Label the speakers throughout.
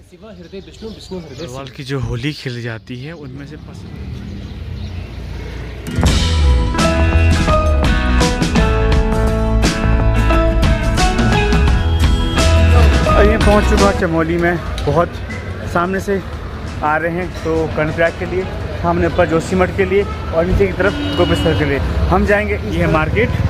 Speaker 1: शिवा हृदय विष्णु, विष्णु हृदय
Speaker 2: गढ़वाल की जो होली खेली जाती है उनमें से ये पहुंच चुका चमोली में, बहुत सामने से आ रहे हैं तो कर्णप्रयाग के लिए, सामने ऊपर जोशीमठ के लिए और नीचे की तरफ गोपेश्वर के लिए हम जाएंगे। ये है मार्केट।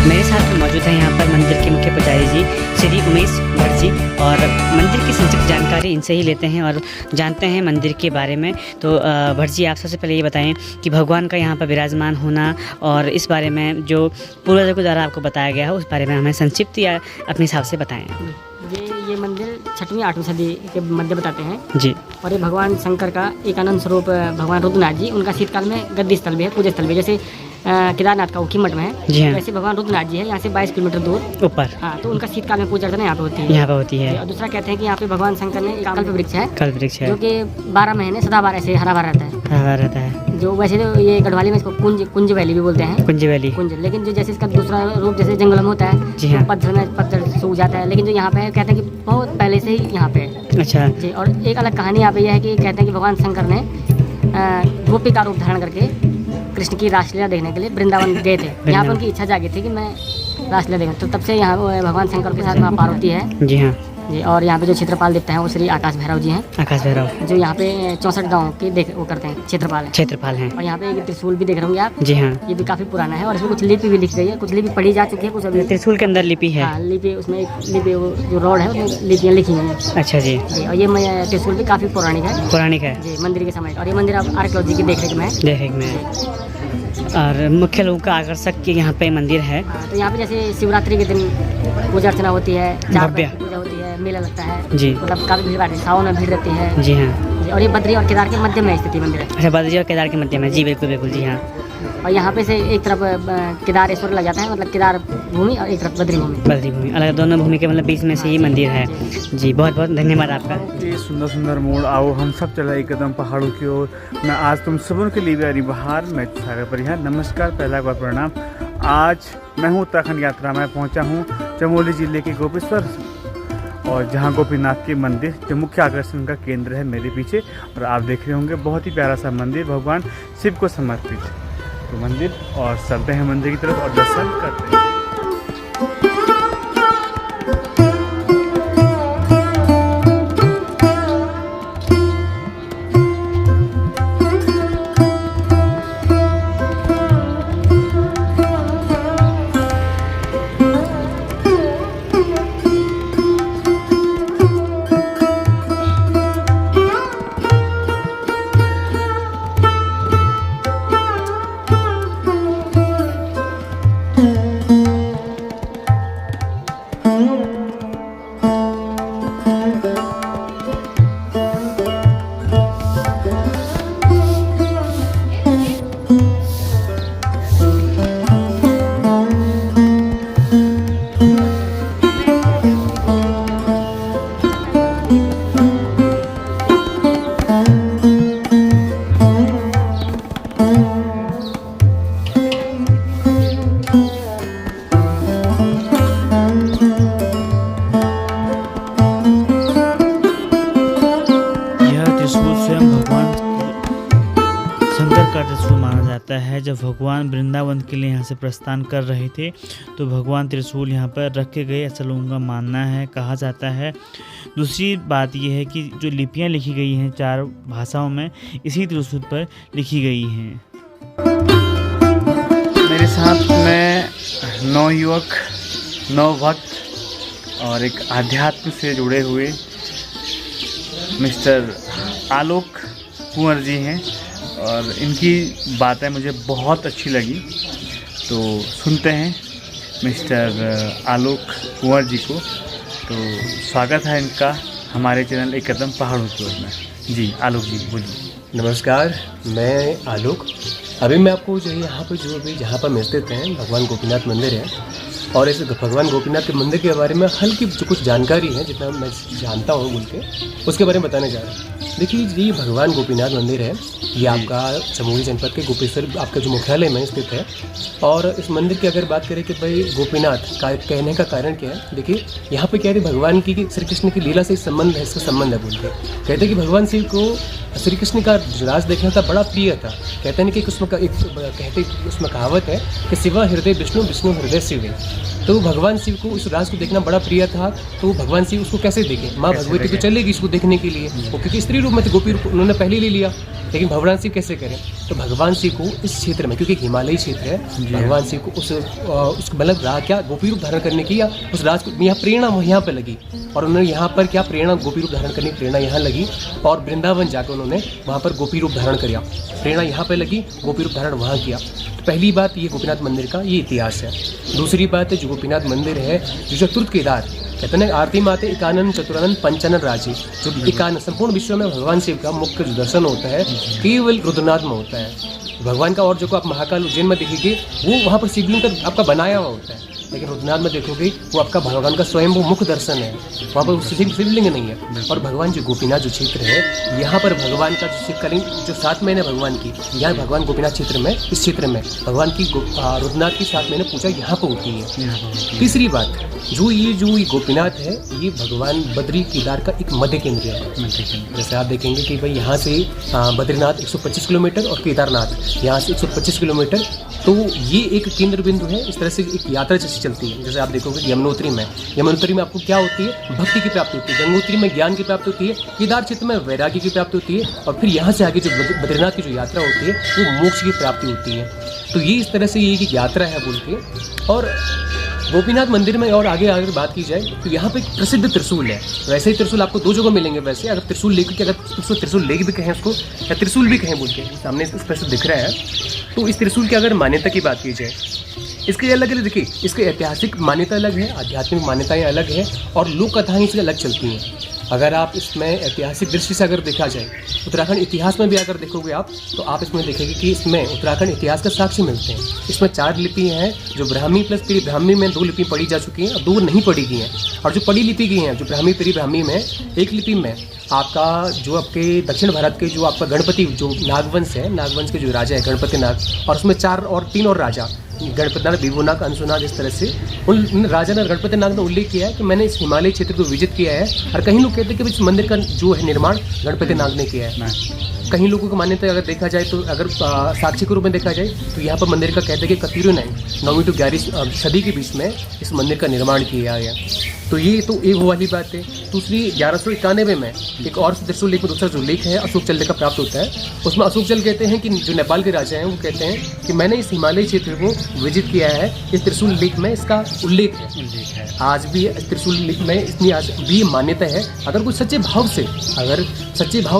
Speaker 3: मेरे साथ मौजूद है यहाँ पर मंदिर के मुख्य पुजारी जी श्री उमेश भट्ट जी, और मंदिर की संक्षिप्त जानकारी इनसे ही लेते हैं और जानते हैं मंदिर के बारे में। तो भट्ट जी, आप सबसे पहले ये बताएं कि भगवान का यहाँ पर विराजमान होना और इस बारे में जो पूर्वजों के द्वारा आपको बताया गया है उस बारे में हमें संक्षिप्त या अपने हिसाब से बताएं।
Speaker 4: ये मंदिर 6वीं-8वीं सदी के मध्य बताते हैं
Speaker 3: जी।
Speaker 4: और ये भगवान शंकर का एक आनंद स्वरूप भगवान रुद्रनाथ जी, उनका शीतकाल में गद्दी स्थल भी है, पूजा स्थल भी, जैसे केदारनाथ का ऊखीमठ में है।
Speaker 3: जी हाँ।
Speaker 4: वैसे भगवान रुद्रनाथ जी है यहाँ से 22 किलोमीटर दूर
Speaker 3: ऊपर।
Speaker 4: हाँ, तो उनका शीतकाल में पूजा अर्चना यहाँ पे होती है।
Speaker 3: यहाँ पे होती है।
Speaker 4: और दूसरा कहते हैं कि यहाँ पे भगवान शंकर ने एक कल्प वृक्ष है,
Speaker 3: कल्प वृक्ष है,
Speaker 4: जो कि 12 महीने सदाबहार ऐसे हरा भरा रहता है।
Speaker 3: हरा रहता है।
Speaker 4: जो वैसे तो ये गढ़वाली में इसको कुंज वैली भी बोलते हैं,
Speaker 3: कुंज वैली।
Speaker 4: कुंज, लेकिन जो जैसे इसका दूसरा रूप जैसे जंगलों में होता है,
Speaker 3: जी हाँ।
Speaker 4: पत्थर में पत्थर सूख जाता है, लेकिन जो यहाँ पे है कहते हैं कि बहुत पहले से ही यहाँ पे है।
Speaker 3: अच्छा
Speaker 4: जी। और एक अलग कहानी यहाँ पे यह है कि कहते हैं कि भगवान शंकर ने गोपी का रूप धारण करके कृष्ण की रासलीला देखने के लिए वृंदावन गए थे। यहाँ पर उनकी इच्छा जागी थी कि मैं रासलीला देखूं, तो तब से यहाँ भगवान शंकर के साथ माँ पार्वती है।
Speaker 3: जी हाँ
Speaker 4: जी। और यहाँ पे जो क्षेत्रपाल देवता हैं वो श्री आकाश भैरव जी हैं।
Speaker 3: आकाश भैरव
Speaker 4: जो यहाँ पे 64 गाँव की वो करते हैं, क्षेत्रपाल हैं।
Speaker 3: क्षेत्रपाल हैं।
Speaker 4: और यहाँ पे एक त्रिशूल भी देख रहे होंगे आप।
Speaker 3: जी हाँ।
Speaker 4: ये भी काफ़ी पुराना है और इसमें कुछ लिपि भी लिखी गई है, कुछ लिपि पढ़ी जा चुकी है, कुछ अभी।
Speaker 3: त्रिशूल के अंदर लिपि है।
Speaker 4: हाँ, लिपि उसमें एक लिपि जो रोड है उसमें लिपियाँ लिखी हैं।
Speaker 3: अच्छा जी।
Speaker 4: और ये त्रिशूल भी काफ़ी पौराणिक है।
Speaker 3: पौराणिक है
Speaker 4: जी, मंदिर के समय। और ये मंदिर अब आर्कियोलॉजी की देखरेख में है।
Speaker 3: देखरेख में है। और मुख्य लोगों का आकर्षक के यहाँ पे मंदिर है।
Speaker 4: तो यहाँ पे जैसे शिवरात्रि के दिन पूजा अर्चना होती है, 4
Speaker 3: भव्य
Speaker 4: पूजा होती है, मेला लगता है
Speaker 3: जी।
Speaker 4: मतलब काफ़ी भीड़ रहती है, सावन में भीड़ रहती है।
Speaker 3: जी हाँ।
Speaker 4: और ये बद्री और केदार के मध्य में स्थित मंदिर है।
Speaker 3: अच्छा, बद्री और केदार के मध्य में। जी बिल्कुल बिल्कुल। जी हाँ।
Speaker 4: और यहाँ पे से एक तरफ केदारेश्वर लग जाता है, मतलब केदार भूमि, और एक तरफ बद्री भूमि।
Speaker 3: बद्री भूमि अलग, दोनों भूमि के मतलब बीच में से ही मंदिर है। जी, बहुत बहुत धन्यवाद आपका।
Speaker 2: ये सुंदर सुंदर मोड़ आओ हम सब चला एक कदम पहाड़ों की ओर। मैं आज तुम सबों के लिए भी अरी बहार, मैं सागर परिहार। नमस्कार, पहला बार प्रणाम। आज मैं हूँ उत्तराखंड यात्रा में पहुँचा हूँ चमोली जिले के गोपेश्वर, और जहाँ गोपीनाथ के मंदिर जो मुख्य आकर्षण का केंद्र है मेरे पीछे, और आप देख रहे होंगे बहुत ही प्यारा सा मंदिर भगवान शिव को समर्पित तो मंदिर। और चलते हैं मंदिर की तरफ और दर्शन करते हैं। है। जब भगवान वृंदावन के लिए यहाँ से प्रस्थान कर रहे थे तो भगवान त्रिशूल यहाँ पर रखे गए, ऐसा लोगों का मानना है, कहा जाता है। दूसरी बात यह है कि जो लिपियाँ लिखी गई हैं 4 भाषाओं में इसी त्रिशूल पर लिखी गई हैं। मेरे साथ में 9 युवक, 9 भक्त और एक आध्यात्म से जुड़े हुए मिस्टर आलोक कुंवर जी हैं और इनकी बातें मुझे बहुत अच्छी लगी, तो सुनते हैं मिस्टर आलोक कुंवर जी को। तो स्वागत है इनका हमारे चैनल एक कदम पहाड़ों की ओर में। जी आलोक जी बोलिए।
Speaker 1: नमस्कार, मैं आलोक। अभी मैं आपको जो है यहाँ पर जो भी जहाँ पर मैं स्थित हैं भगवान गोपीनाथ मंदिर है, और इस भगवान गोपीनाथ के मंदिर के बारे में हल्की जो कुछ जानकारी है जितना मैं जानता हूँ बोल के उसके बारे में बताने जा रहा हूँ। देखिए, ये भगवान गोपीनाथ मंदिर है, ये आपका चमोली जनपद के गोपेश्वर आपका जो मुख्यालय में स्थित है। और इस मंदिर की अगर बात करें कि भाई गोपीनाथ का कहने का कारण क्या है, देखिए यहाँ पे क्या है, भगवान की श्री कृष्ण की लीला से संबंध है, इसका संबंध है बोल के कहते हैं कि भगवान शिव को श्री कृष्ण का राज देखना था बड़ा प्रिय था। कहते हैं कि उसमें उसमें कहावत है कि शिवा हृदय विष्णु, विष्णु हृदय शिव है। तो भगवान शिव को इस राज को देखना बड़ा प्रिय था। तो भगवान शिव उसको कैसे देखें, माँ भगवती तो चलेगी इसको देखने के लिए, वो क्योंकि स्त्री रूप में थे, गोपी रूप उन्होंने पहले ले लिया, लेकिन भगवान शिव कैसे करें। तो भगवान शिव को इस क्षेत्र में, क्योंकि हिमालयी क्षेत्र है, भगवान शिव को उस मतलब क्या गोपी रूप धारण करने की या उस राज को यहाँ प्रेरणा यहाँ पर लगी, और उन्होंने यहाँ पर क्या प्रेरणा गोपी रूप धारण करने की प्रेरणा यहाँ लगी, और वृंदावन जाकर उन्होंने वहाँ पर गोपी रूप धारण किया। प्रेरणा यहाँ पर लगी, गोपी रूप धारण वहाँ किया। तो पहली बात ये गोपीनाथ मंदिर का ये इतिहास है। दूसरी बात है जो गोपीनाथ मंदिर है, जो चतुर्थ केदार कहते हैं, आरती माते एकानन चतुरानन पंचानन राजी, जो एकानन संपूर्ण विश्व में भगवान शिव का मुख्य जो दर्शन होता है केवल रुद्रनाथ में होता है। भगवान का और जो आप महाकाल उज्जैन में देखेंगे वो वहाँ पर शिवलिंग का आपका बनाया हुआ होता है, लेकिन रुद्रनाथ में देखोगे वो आपका भगवान का स्वयं वो मुख्य दर्शन है, वहाँ पर शिवलिंग नहीं है। और भगवान जो गोपीनाथ जो क्षेत्र है, यहाँ पर भगवान का जो शिवलिंग जो 7 महीने भगवान की, यहाँ भगवान गोपीनाथ क्षेत्र में, इस क्षेत्र में भगवान की रुद्रनाथ की 7 महीने पूजा यहाँ पर होती है। तीसरी बात, जो ये गोपीनाथ है, ये भगवान बद्री केदार का एक मध्य केंद्र है। जैसे आप देखेंगे कि भाई यहाँ से बद्रीनाथ 125 किलोमीटर और केदारनाथ यहाँ से 125 किलोमीटर, तो ये एक केंद्र बिंदु है। इस तरह से एक यात्रा जैसी चलती है। जैसे आप देखोगे यमुनोत्री में आपको क्या होती है, भक्ति की प्राप्ति होती है, गंगोत्री में ज्ञान की प्राप्ति होती है, केदार क्षेत्र में वैराग्य की प्राप्ति होती है, और फिर यहाँ से आगे जो बद्रीनाथ की जो यात्रा होती है वो मोक्ष की प्राप्ति होती है। तो ये इस तरह से ये एक यात्रा है बोल के। और गोपीनाथ मंदिर में और आगे अगर बात की जाए तो यहाँ पे एक प्रसिद्ध त्रिशूल है। वैसे ही त्रिशूल आपको 2 जगह मिलेंगे। वैसे अगर त्रिशूल लेक के, अगर उसको त्रिशूल लेक भी कहें उसको, या त्रिशूल भी कहें बोल के, सामने स्पष्ट दिख रहा है। तो इस त्रिशूल की अगर मान्यता की बात की जाए, इसके अलग अलग देखिए, इसकी ऐतिहासिक मान्यता अलग है, आध्यात्मिक मान्यताएं अलग है, और लोक कथाएं इससे अलग चलती हैं। अगर आप इसमें ऐतिहासिक दृष्टि से अगर देखा जाए, उत्तराखंड इतिहास में भी अगर देखोगे आप, तो आप इसमें देखेंगे कि इसमें उत्तराखंड इतिहास का साक्षी मिलते हैं। इसमें 4 लिपि हैं, जो ब्राह्मी प्लस पीरी ब्राह्मी में 2 लिपि पढ़ी जा चुकी हैं और 2 नहीं पढ़ी गई हैं। और जो पढ़ी लिपि गई हैं, जो ब्राह्मी पीरी ब्राह्मी में 1 लिपि में आपका जो आपके दक्षिण भारत के जो आपका गणपति जो नागवंश है, नागवंश के जो राजा है गणपति नाग, और उसमें 3 और राजा गणपति नाग, विभुनाग, अंशुनाग, इस तरह से उन राजा ने गणपति नाग ने उल्लेख किया है कि मैंने इस हिमालय क्षेत्र को विजिट किया है। और कहीं लोग कहते हैं कि इस मंदिर का जो है निर्माण गणपति नाग ने किया है। कहीं लोगों की मान्यता अगर देखा जाए तो, अगर साक्षी के रूप में देखा जाए तो यहाँ पर मंदिर का कहते हैं कि कतीरों ने 9वीं to 11वीं सदी के बीच में इस मंदिर का निर्माण किया गया। तो ये तो एक वो वाली बात है। दूसरी 1191 में एक और त्रिशूल लेख में दूसरा जो लेख है अशोक चल का प्राप्त होता है। उसमें अशोक चल कहते हैं कि जो नेपाल के राजा हैं वो कहते हैं कि मैंने इस हिमालय क्षेत्र को विजिट किया है। इस त्रिशूल लेख में इसका उल्लेख है। आज भी इस त्रिशूल लेख में इतनी आज भी मान्यता है, अगर कोई सच्चे भाव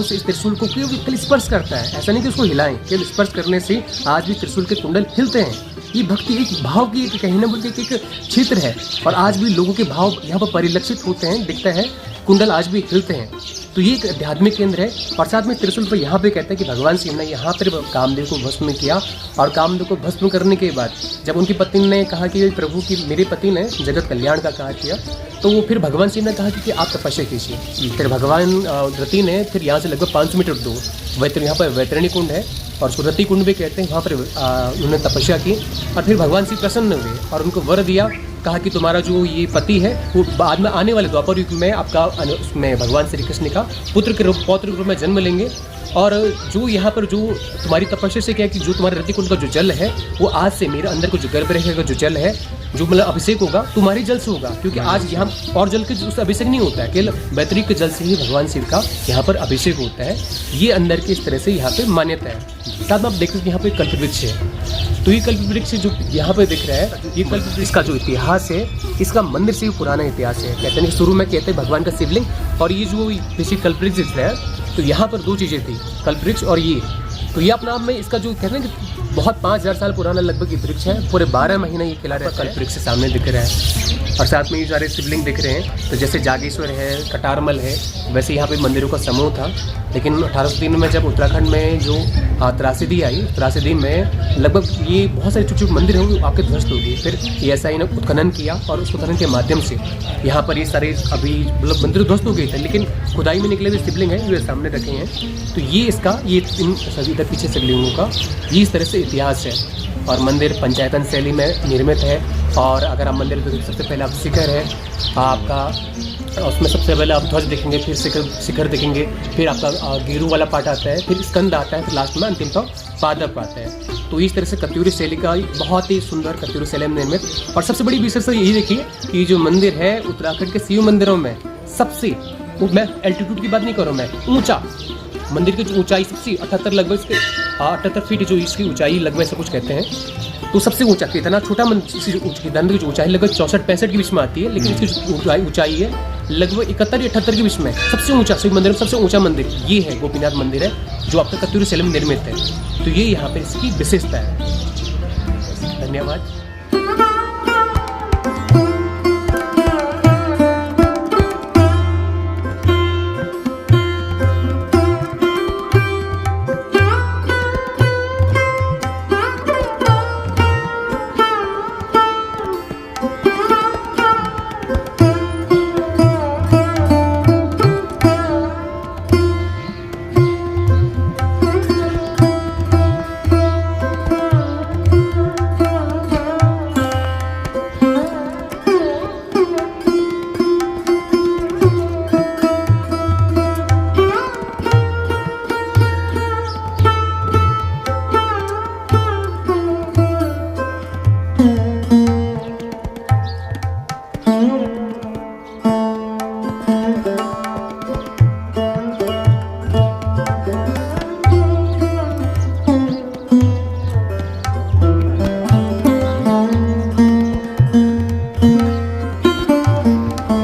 Speaker 1: से इस त्रिशूल को केवल स्पर्श करता है, ऐसा नहीं कि उसको हिलाएं, केवल स्पर्श करने से आज भी त्रिशूल के कुंडल हिलते हैं। ये भक्ति एक भाव की एक कहना बोलते एक क्षेत्र है, और आज भी लोगों के भाव यहाँ पर परिलक्षित होते हैं, दिखता है, कुंडल आज भी हिलते हैं। तो ये एक आध्यात्मिक केंद्र है। और साथ में त्रिशूल पर यहाँ पे कहते हैं कि भगवान शिव ने यहाँ पर कामदेव को भस्म किया, और कामदेव को भस्म करने के बाद जब उनकी पत्नी ने कहा कि प्रभु की मेरे पति ने जगत कल्याण का कार्य किया, तो वो फिर भगवान शिव ने कहा कि आप तपस्या कीजिए। फिर भगवान रति ने फिर यहाँ से लगभग 500 मीटर दूर यहाँ पर वैतरणी कुंड है, और उसको रति कुंड भी कहते हैं, वहाँ पर उन्होंने तपस्या की। और फिर भगवान शिव प्रसन्न हुए और उनको वर दिया, कहा कि तुम्हारा जो ये पति है वो बाद में आने वाले द्वापर युग में आपका उसमें भगवान श्री कृष्ण का पौत्र के रूप में जन्म लेंगे। और जो यहाँ पर जो तुम्हारी तपस्या से क्या है कि जो तुम्हारे रति कुंड का जो जल है वो आज से मेरे अंदर को जो गर्भ रहेगा, जो जल है, जो मतलब अभिषेक होगा तुम्हारी जल से होगा, क्योंकि आज यहाँ और जल के उससे अभिषेक नहीं होता है, केवल वैतरिक जल से ही भगवान शिव का यहाँ पर अभिषेक होता है। ये अंदर की इस तरह से यहाँ पे मान्यता है। साथ में आप देखते हैं कि यहाँ पे कल्प वृक्ष है, तो ये कल्प वृक्ष जो यहाँ पे दिख रहा है, ये कल्प वृक्ष का जो इतिहास है, इसका मंदिर से भी पुराना इतिहास है। कहते हैं शुरू में कहते हैं भगवान का शिवलिंग, और ये जो बेसिक कल्प वृक्ष दिख रहा है, तो यहाँ पर 2 चीज़ें थी, कल्प वृक्ष और ये। तो ये अपने आप में इसका जो कहते हैं कि बहुत 5000 साल पुराना लगभग ये वृक्ष है, पूरे 12 महीने ये खिला रहता है। वृक्ष सामने दिख रहा है और साथ में ये सारे शिवलिंग दिख रहे हैं। तो जैसे जागेश्वर है, कटारमल है, वैसे यहाँ पे मंदिरों का समूह था। लेकिन 1803 में जब उत्तराखंड में जो त्रासदी आई, त्रासदी में लगभग ये बहुत सारे छोटे छोटे मंदिर हैं वो आपके ध्वस्त हो गए। फिर ESI ने उत्खनन किया और उस उत्खनन के माध्यम से यहाँ पर ये सारे अभी मतलब मंदिर ध्वस्त हो गए थे, लेकिन खुदाई में निकले हुए शिवलिंग है जो सामने रखे हैं। तो ये इसका ये इन सभी इधर पीछे शिवलिंगों का ये इस तरह से इतिहास है। और मंदिर पंचायतन शैली में निर्मित है। और अगर आप मंदिर तो सबसे पहले आप शिखर है आपका, उसमें सबसे पहले आप ध्वज देखेंगे, फिर शिखर देखेंगे, फिर आपका गेरू वाला पार्ट आता है, फिर स्कंद आता है, फिर लास्ट में अंतिम तो पादप आता है। तो इस तरह से कत्यूरी शैली का बहुत ही सुंदर कत्यूरी शैली में निर्मित। और सबसे बड़ी विशेषता यही देखिए कि जो मंदिर है उत्तराखंड के शिव मंदिरों में सबसे, मैं एल्टीट्यूड की बात नहीं कर रहा हूँ, मैं ऊंचा मंदिर की जो ऊंचाई सबसे 78 लगभग इसके 78 फीट जो इसकी ऊंचाई लगभग ऐसा कुछ कहते हैं। तो सबसे ऊंचा इतना छोटा मंदिर की जो ऊंचाई लगभग 64-65 के बीच में आती है, लेकिन इसकी जो ऊंचाई है लगभग 71 या 78 के बीच में। सबसे ऊंचा शिव मंदिर में सबसे ऊंचा मंदिर ये है, गोपीनाथ मंदिर है, जो आपका कत्यूरी शैली में निर्मित है। तो ये यहाँ पर इसकी विशेषता है। धन्यवाद।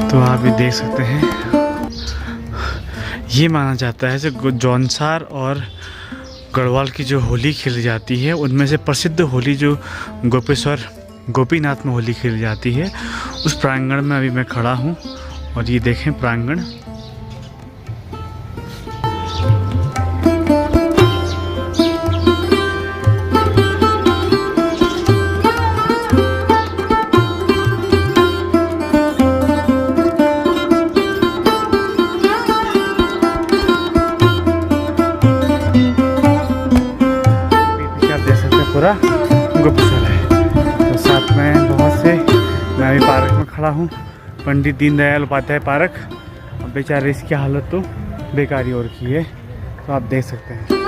Speaker 2: तो आप भी देख सकते हैं, ये माना जाता है जो जौनसार और गढ़वाल की जो होली खेली जाती है उनमें से प्रसिद्ध होली जो गोपीनाथ में होली खेली जाती है, उस प्रांगण में अभी मैं खड़ा हूँ। और ये देखें प्रांगण, पूरा गुप्तसर है। तो साथ में बहुत से, मैं अभी पार्क में खड़ा हूँ, पंडित दीनदयाल उपाध्याय पार्क। अब बेचारे इसकी हालत तो बेकार ही हो रखी है, तो आप देख सकते हैं।